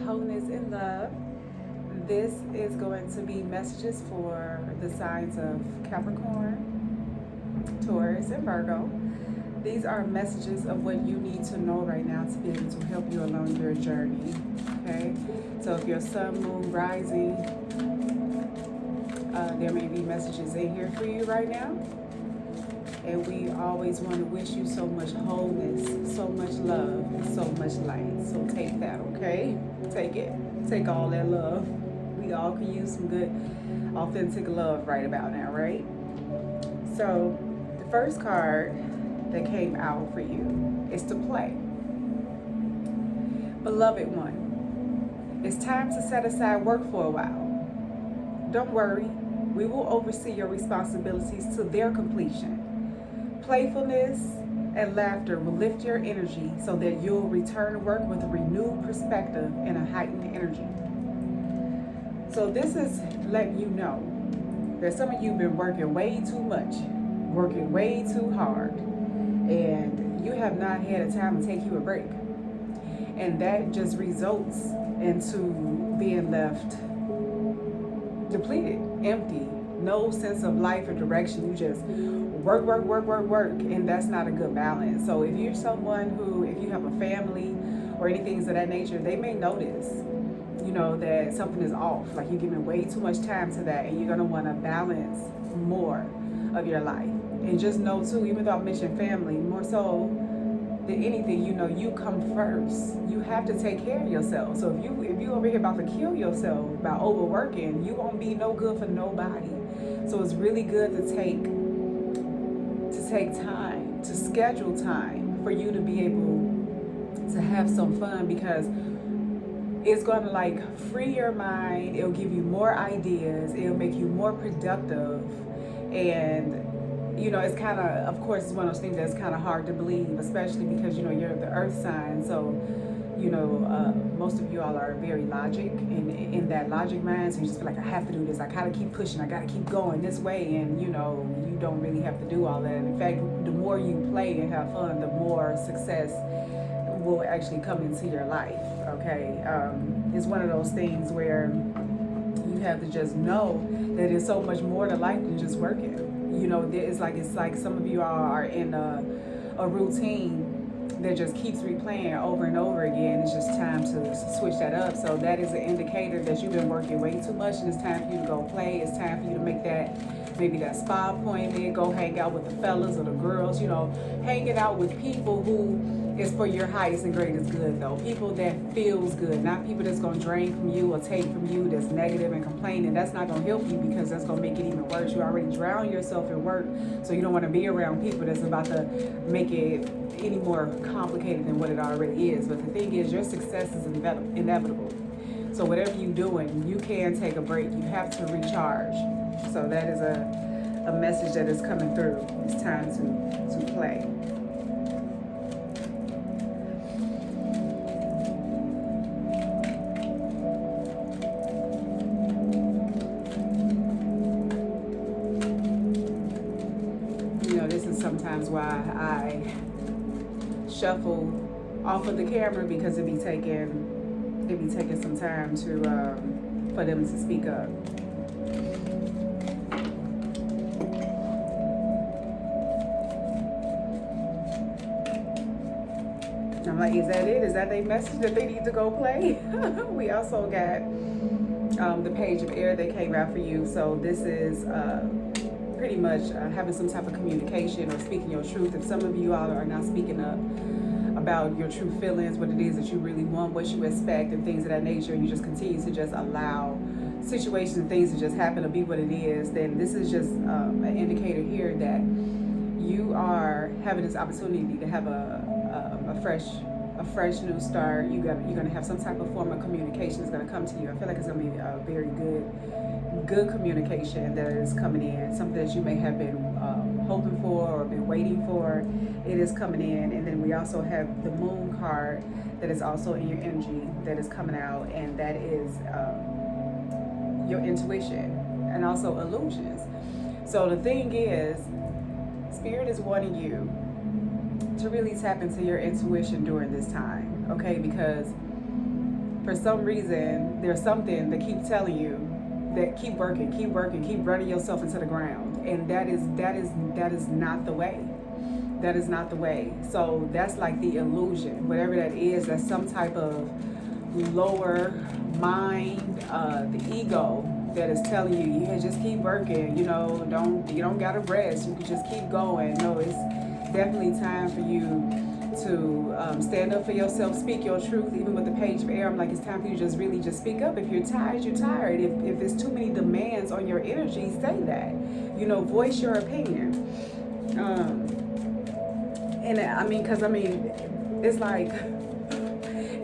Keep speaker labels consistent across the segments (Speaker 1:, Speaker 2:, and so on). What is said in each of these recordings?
Speaker 1: Wholeness and Love. This is going to be messages for the signs of Capricorn, Taurus, and Virgo. These are messages of what you need to know right now to be able to help you along your journey. Okay? So if your sun, moon, rising, there may be messages in here for you right now. And we always want to wish you so much wholeness, so much love, and so much light. So take that, okay? Take it. Take all that love. We all can use some good, authentic love right about now, right? So the first card that came out for you is to play. Beloved one, it's time to set aside work for a while. Don't worry, we will oversee your responsibilities to their completion. Playfulness and laughter will lift your energy so that you'll return to work with a renewed perspective and a heightened energy. So this is letting you know that some of you have been working way too much, working way too hard, and you have not had a time to take you a break. And that just results into being left depleted, empty, no sense of life or direction. You just work, and that's not a good balance. So if you're someone who, if you have a family or anything of that nature, they may notice, that something is off. Like you're giving way too much time to that, and you're gonna want to balance more of your life. And just know too, even though I mentioned family, more so than anything, you come first. You have to take care of yourself. So if you over here about to kill yourself by overworking, you won't be no good for nobody. So it's really good to take time, to schedule time for you to be able to have some fun, because it's going to free your mind. It'll give you more ideas. It'll make you more productive. And it's kind of course, it's one of those things that's kind of hard to believe, especially because, you're the earth sign. So, most of you all are very logic and in that logic mind. So you just feel like, I have to do this. I gotta keep pushing. I gotta keep going this way. And, you don't really have to do all that. In fact, the more you play and have fun, the more success will actually come into your life. Okay. It's one of those things where you have to just know that there's so much more to life than just working. It's like some of you all are in a routine that just keeps replaying over and over again. It's just time to switch that up. So that is an indicator that you've been working way too much, and it's time for you to go play. It's time for you to make maybe that spa appointment, go hang out with the fellas or the girls, hanging out with people who is for your highest and greatest good, though. People that feels good, not people that's going to drain from you or take from you, that's negative and complaining. That's not going to help you, because that's going to make it even worse. You already drown yourself in work, so you don't want to be around people that's about to make it any more complicated than what it already is. But the thing is, your success is inevitable. So whatever you're doing, you can take a break. You have to recharge. So that is a message that is coming through. It's time to play. This is sometimes why I shuffle off of the camera, because it be taking some time for them to speak up. I'm like, is that it? Is that their message that they need to go play? We also got the page of air that came out for you. So this is pretty much having some type of communication or speaking your truth. If some of you all are not speaking up about your true feelings, what it is that you really want, what you expect, and things of that nature, and you just continue to just allow situations and things to just happen to be what it is, then this is just an indicator here that you are having this opportunity to have a fresh new start. You're gonna have some type of form of communication that's gonna come to you. I feel like it's gonna be a very good communication that is coming in, something that you may have been hoping for or been waiting for. It is coming in. And then we also have the moon card that is also in your energy that is coming out, and that is your intuition and also illusions. So the thing is, Spirit is wanting you to really tap into your intuition during this time, okay? Because for some reason, there's something that keeps telling you that keep working, keep running yourself into the ground. And that is not the way. That is not the way. So that's like the illusion. Whatever that is, that's some type of lower mind, the ego that is telling you, yeah, just keep working, you don't gotta rest, you can just keep going. No, it's definitely time for you to stand up for yourself, speak your truth. Even with the page of air, I'm like, it's time for you to just really just speak up. If you're tired, you're tired. If there's too many demands on your energy, say that. Voice your opinion. And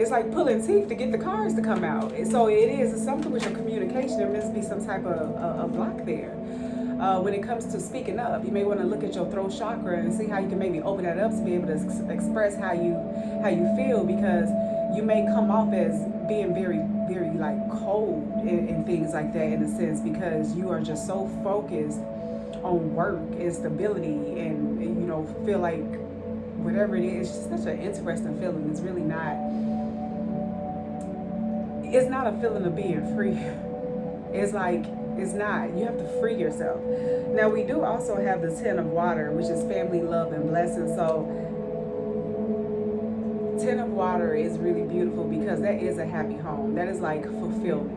Speaker 1: it's like pulling teeth to get the cards to come out. So it's something with your communication. There must be some type of a block there. When it comes to speaking up, you may want to look at your throat chakra and see how you can maybe open that up to be able to express how you feel, because you may come off as being very, very like cold and things like that, in a sense, because you are just so focused on work and stability and feel like whatever it is, it's just such an interesting feeling. It's really not. It's not a feeling of being free. It's like, it's not. You have to free yourself. Now, we do also have the 10 of water, which is family, love, and blessings. So 10 of water is really beautiful because that is a happy home. That is like fulfillment.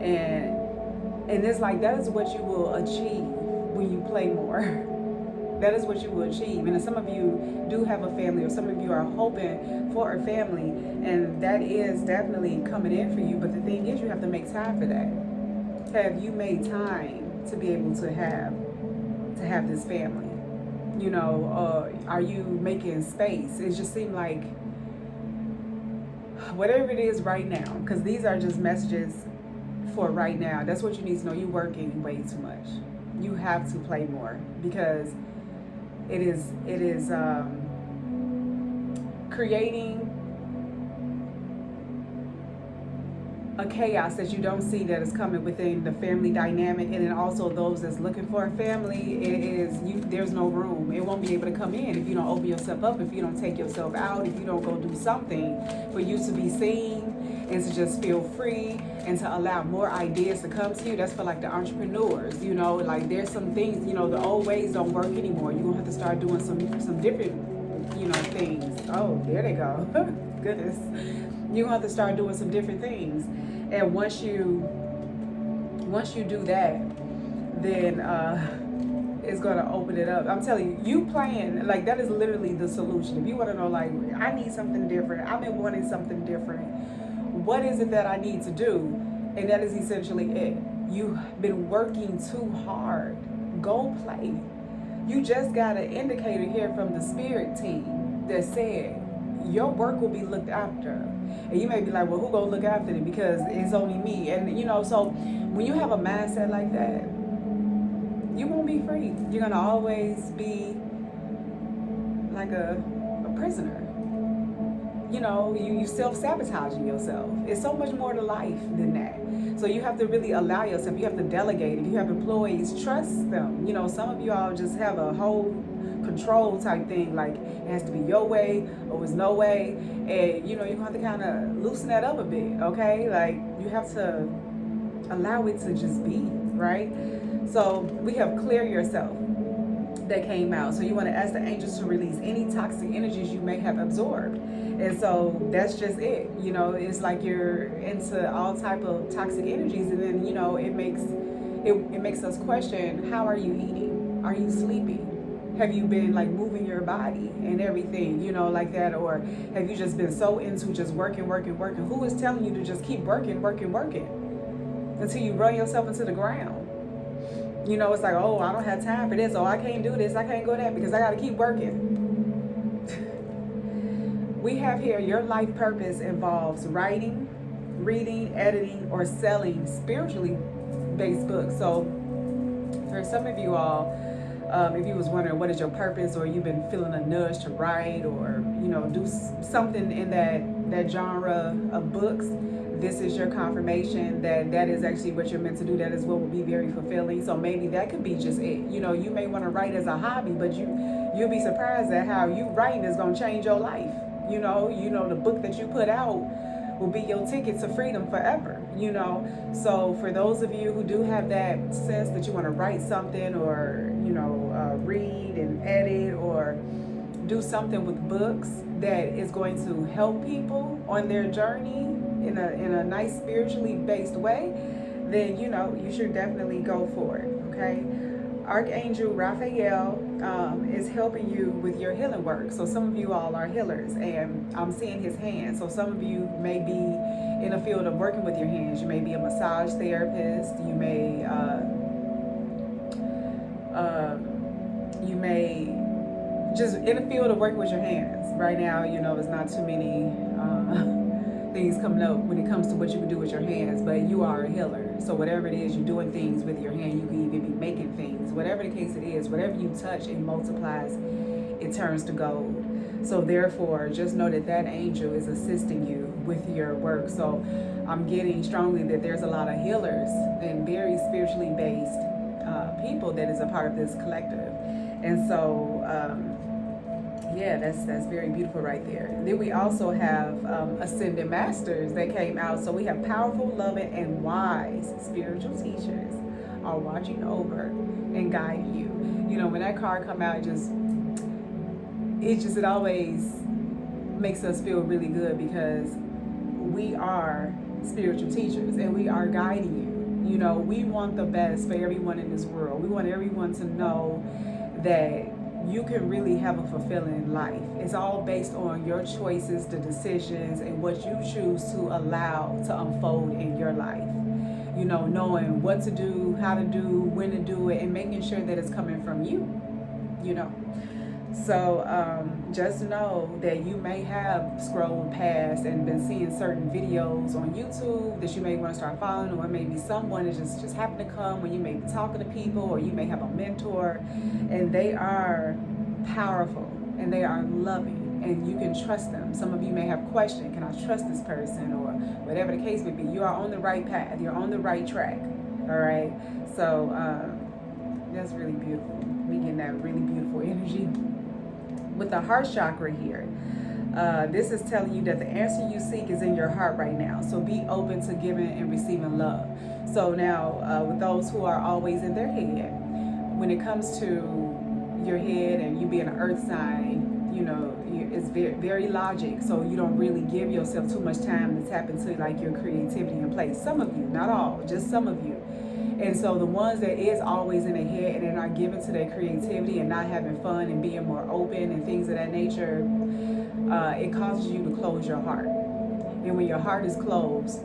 Speaker 1: And it's like, that is what you will achieve when you play more. That is what you will achieve. And some of you do have a family, or some of you are hoping for a family, and that is definitely coming in for you. But the thing is, you have to make time for that. Have you made time to be able to have this family? Are you making space? It just seemed like whatever it is right now, because these are just messages for right now. That's what you need to know. You're working way too much. You have to play more, because it is creating a chaos that you don't see that is coming within the family dynamic, and then also those that's looking for a family. There's no room. It won't be able to come in if you don't open yourself up, if you don't take yourself out, if you don't go do something for you to be seen and to just feel free and to allow more ideas to come to you. That's for like the entrepreneurs, like there's some things, the old ways don't work anymore. You're gonna have to start doing some different, things. Oh, there they go. Goodness. You're gonna have to start doing some different things. And once you do that, then it's gonna open it up. I'm telling you, playing like that is literally the solution. If you want to know, like, I need something different, I've been wanting something different, what is it that I need to do? And that is essentially it. You've been working too hard. Go play. You just got an indicator here from the spirit team that said your work will be looked after. And you may be like, well, who gonna look after it? Because it's only me. And so when you have a mindset like that, you won't be free. You're gonna always be like a prisoner. You self-sabotaging yourself. It's so much more to life than that. So you have to really allow yourself. You have to delegate. If you have employees, trust them. Some of you all just have a whole control type thing, like it has to be your way or it's no way. And you're gonna have to kind of loosen that up a bit, okay? Like, you have to allow it to just be, right? So we have clear yourself that came out. So you want to ask the angels to release any toxic energies you may have absorbed. And so that's just it. It's like you're into all type of toxic energies, and then it makes us question, how are you eating? Are you sleeping? Have you been like moving your body and everything, like that? Or have you just been so into just working? Who is telling you to just keep working until you run yourself into the ground? It's like, oh, I don't have time for this. Oh, I can't do this. I can't go that because I got to keep working. We have here, your life purpose involves writing, reading, editing, or selling spiritually based books. So for some of you all, if you was wondering what is your purpose, or you've been feeling a nudge to write or do something in that genre of books, this is your confirmation that is actually what you're meant to do. That is what will be very fulfilling. So maybe that could be just it. You may want to write as a hobby, but you'll be surprised at how you writing is going to change your life. The book that you put out will be your ticket to freedom forever, So for those of you who do have that sense that you want to write something, or read and edit, or do something with books that is going to help people on their journey in a nice spiritually based way, then you should definitely go for it. Okay. Archangel Raphael is helping you with your healing work. So some of you all are healers, and I'm seeing his hands. So some of you may be in a field of working with your hands. You may be a massage therapist. You may just in the field of working with your hands. Right now, there's not too many things coming up when it comes to what you can do with your hands, but you are a healer. So whatever it is, you're doing things with your hand. You can even be making things. Whatever the case it is, whatever you touch, it multiplies, it turns to gold. So therefore, just know that angel is assisting you with your work. So I'm getting strongly that there's a lot of healers and very spiritually based people that is a part of this collective. And so that's very beautiful right there. And then we also have ascended masters that came out. So we have powerful, loving, and wise spiritual teachers are watching over and guiding you. When that card come out, it always makes us feel really good, because we are spiritual teachers and we are guiding you. We want the best for everyone in this world. We want everyone to know that you can really have a fulfilling life. It's all based on your choices, the decisions, and what you choose to allow to unfold in your life. Knowing what to do, how to do, when to do it, and making sure that it's coming from you. So just know that you may have scrolled past and been seeing certain videos on YouTube that you may want to start following, or maybe someone is just happened to come when you may be talking to people, or you may have a mentor, and they are powerful and they are loving and you can trust them. Some of you may have questioned, can I trust this person, or whatever the case may be. You are on the right path. You're on the right track. All right. So that's really beautiful. We get that really beautiful energy. With the heart chakra here, this is telling you that the answer you seek is in your heart right now. So be open to giving and receiving love. So now with those who are always in their head, when it comes to your head and you being an earth sign, it's very, very logic. So you don't really give yourself too much time to tap into like your creativity and play. Some of you, not all, just some of you. And so the ones that is always in their head and they're not given to their creativity and not having fun and being more open and things of that nature, it causes you to close your heart. And when your heart is closed,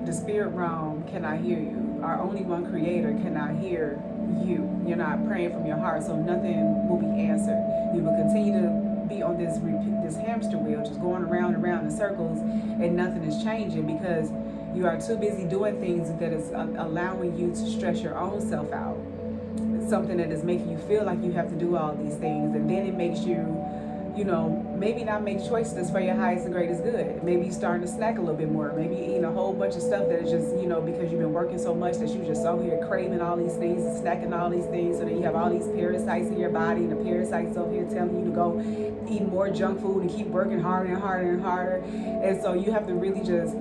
Speaker 1: the spirit realm cannot hear you. Our only one creator cannot hear you. You're not praying from your heart, so nothing will be answered. You will continue to be on this hamster wheel, just going around and around in circles, and nothing is changing, because you are too busy doing things that is allowing you to stress your own self out. It's something that is making you feel like you have to do all these things, and then it makes you, maybe not make choices for your highest and greatest good. Maybe you're starting to snack a little bit more. Maybe you're eating a whole bunch of stuff that is just, because you've been working so much that you just over here craving all these things and snacking all these things. So then you have all these parasites in your body, and the parasites over here telling you to go eat more junk food and keep working harder and harder and harder. And so you have to really just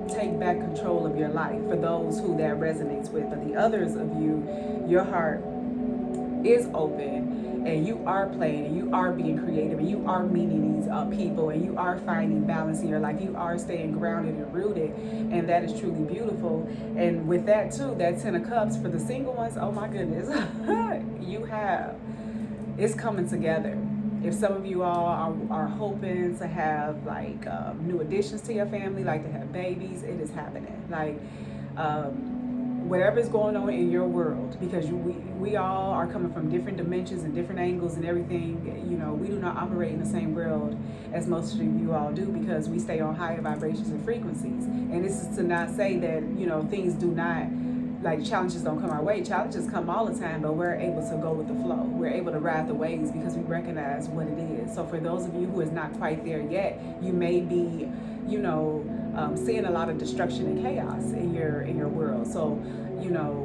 Speaker 1: take back control of your life, for those who that resonates with. But the others of you, your heart is open, and you are playing, and you are being creative, and you are meeting these people, and you are finding balance in your life. You are staying grounded and rooted, and that is truly beautiful. And with that too, that 10 of Cups for the single ones, oh my goodness, it's coming together. If some of you all are hoping to have like new additions to your family, like to have babies, it is happening. Like whatever is going on in your world, because we all are coming from different dimensions and different angles and everything. We do not operate in the same world as most of you all do, because we stay on higher vibrations and frequencies. And this is to not say that things do not, like, challenges don't come our way. Challenges come all the time, but we're able to go with the flow. We're able to ride the waves because we recognize what it is. So for those of you who is not quite there yet, you may be, seeing a lot of destruction and chaos in your world. So,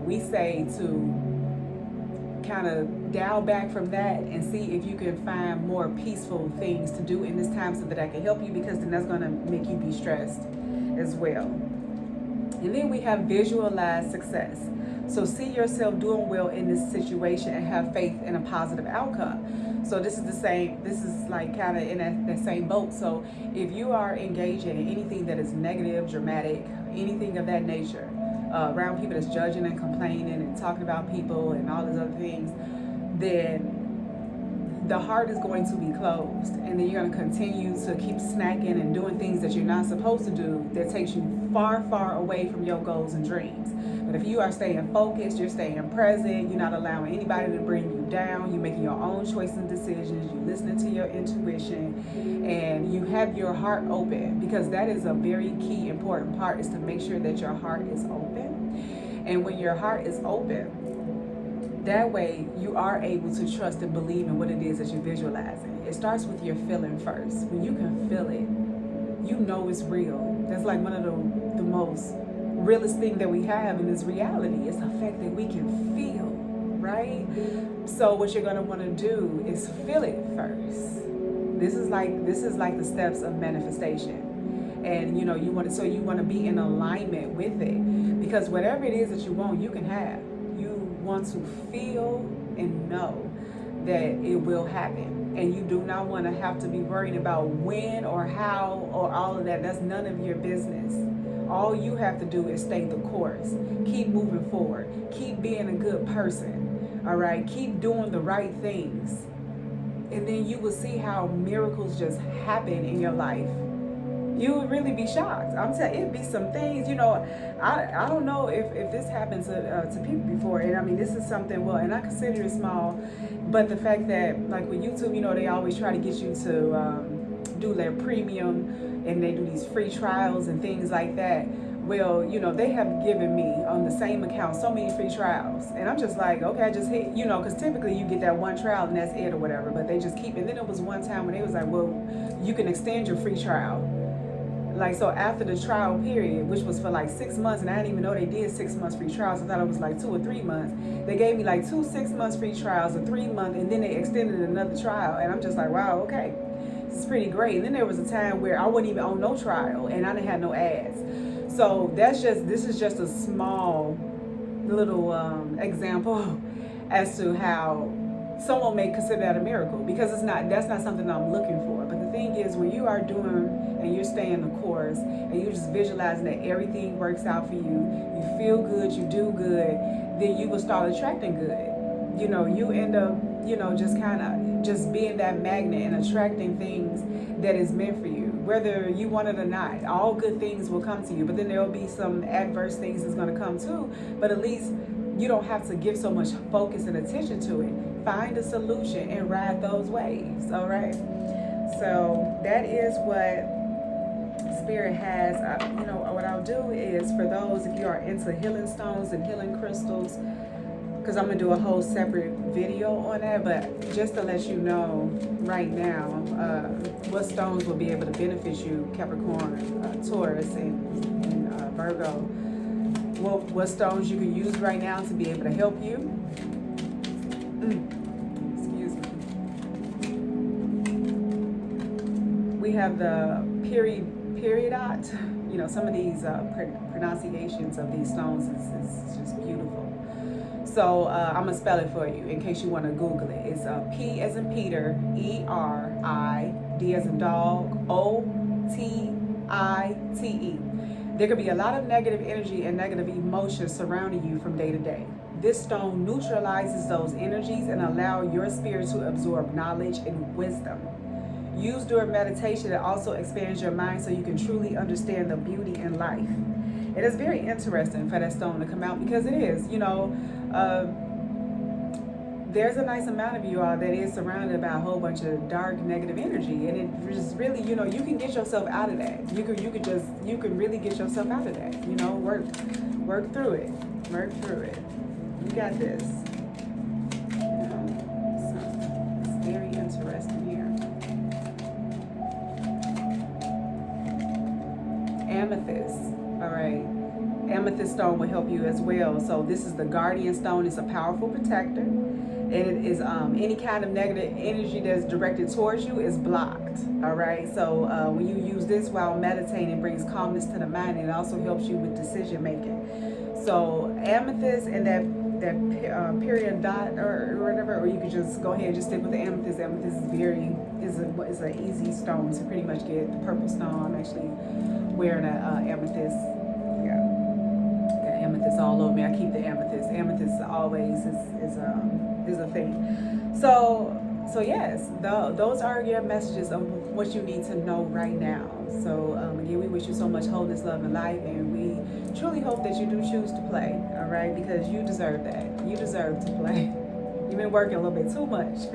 Speaker 1: we say to kind of dial back from that and see if you can find more peaceful things to do in this time, so that I can help you, because then that's going to make you be stressed. as well. And then we have visualize success. So see yourself doing well in this situation and have faith in a positive outcome. So this is the same, this is like kind of in that same boat. So if you are engaging in anything that is negative, dramatic, anything of that nature, around people that's judging and complaining and talking about people and all these other things, then the heart is going to be closed, and then you're going to continue to keep snacking and doing things that you're not supposed to do that takes you far, far away from your goals and dreams. But if you are staying focused, you're staying present, you're not allowing anybody to bring you down, you're making your own choices and decisions, you're listening to your intuition, and you have your heart open, because that is a very key, important part, is to make sure that your heart is open. And when your heart is open, that way you are able to trust and believe in what it is that you're visualizing. It starts with your feeling first. When you can feel it, you know it's real. That's like one of the most realest thing that we have in this reality. It's the fact that we can feel, right? So what you're gonna want to do is feel it first. This is like the steps of manifestation. And you want to be in alignment with it, because whatever it is that you want, you can have. Want to feel and know that it will happen, and you do not want to have to be worried about when or how or all of that. That's none of your business. All you have to do is stay the course, keep moving forward, keep being a good person, all right, keep doing the right things, and then you will see how miracles just happen in your life. You would really be shocked. I'm telling you, it'd be some things, I don't know if this happened to people before. And I mean, this is something, well, and I consider it small, but the fact that, like with YouTube, they always try to get you to do their premium, and they do these free trials and things like that. Well, they have given me on the same account so many free trials. And I'm just like, okay, I just hit, because typically you get that one trial and that's it or whatever, but they just keep, and then it was one time when they was like, well, you can extend your free trial. Like, so after the trial period, which was for like 6 months, and I didn't even know they did 6 months free trials. I thought it was like 2 or 3 months. They gave me like 2 6 months free trials, a 3 month, and then they extended another trial. And I'm just like, wow, okay, this is pretty great. And then there was a time where I wasn't even on no trial, and I didn't have no ads. So this is just a small little example as to how someone may consider that a miracle, because that's not something I'm looking for. But the thing is, when you are doing and you're staying the course, and you're just visualizing that everything works out for you, you feel good, you do good, then you will start attracting good. You end up, just kind of just being that magnet and attracting things that is meant for you, whether you want it or not. All good things will come to you, but then there will be some adverse things that's going to come too. But at least you don't have to give so much focus and attention to it. Find a solution and ride those waves, all right? So that is what Spirit has. What I'll do is, for those, if you are into healing stones and healing crystals, because I'm going to do a whole separate video on that, but just to let you know right now what stones will be able to benefit you, Capricorn, Taurus, and Virgo. What stones you can use right now to be able to help you. Excuse me. We have the peridot. Some of these pronunciations of these stones is just beautiful. So I'm going to spell it for you in case you want to Google it. It's P as in Peter, E-R-I, D as in dog, O-T-I-T-E. There could be a lot of negative energy and negative emotions surrounding you from day to day. This stone neutralizes those energies and allows your spirit to absorb knowledge and wisdom. Used during meditation, it also expands your mind so you can truly understand the beauty in life. It is very interesting for that stone to come out, because it is, there's a nice amount of you all that is surrounded by a whole bunch of dark negative energy, and it just really, you can get yourself out of that. You can really get yourself out of that. Work through it. You got this. So it's very interesting here. Amethyst. All right. Amethyst stone will help you as well. So this is the guardian stone. It's a powerful protector. And it is any kind of negative energy that's directed towards you is blocked. All right. So when you use this while meditating, it brings calmness to the mind, and it also helps you with decision making. So amethyst and that period dot or whatever, or you could just go ahead and just stick with the amethyst. Amethyst is an easy stone to pretty much get. The purple stone. I'm actually wearing a amethyst. Yeah, got amethyst all over me. I keep the amethyst. Amethyst always is a thing. So yes, those are your messages of what you need to know right now. So again, we wish you so much wholeness, love, and life, and we truly hope that you do choose to play. All right, because you deserve that. You deserve to play. You've been working a little bit too much.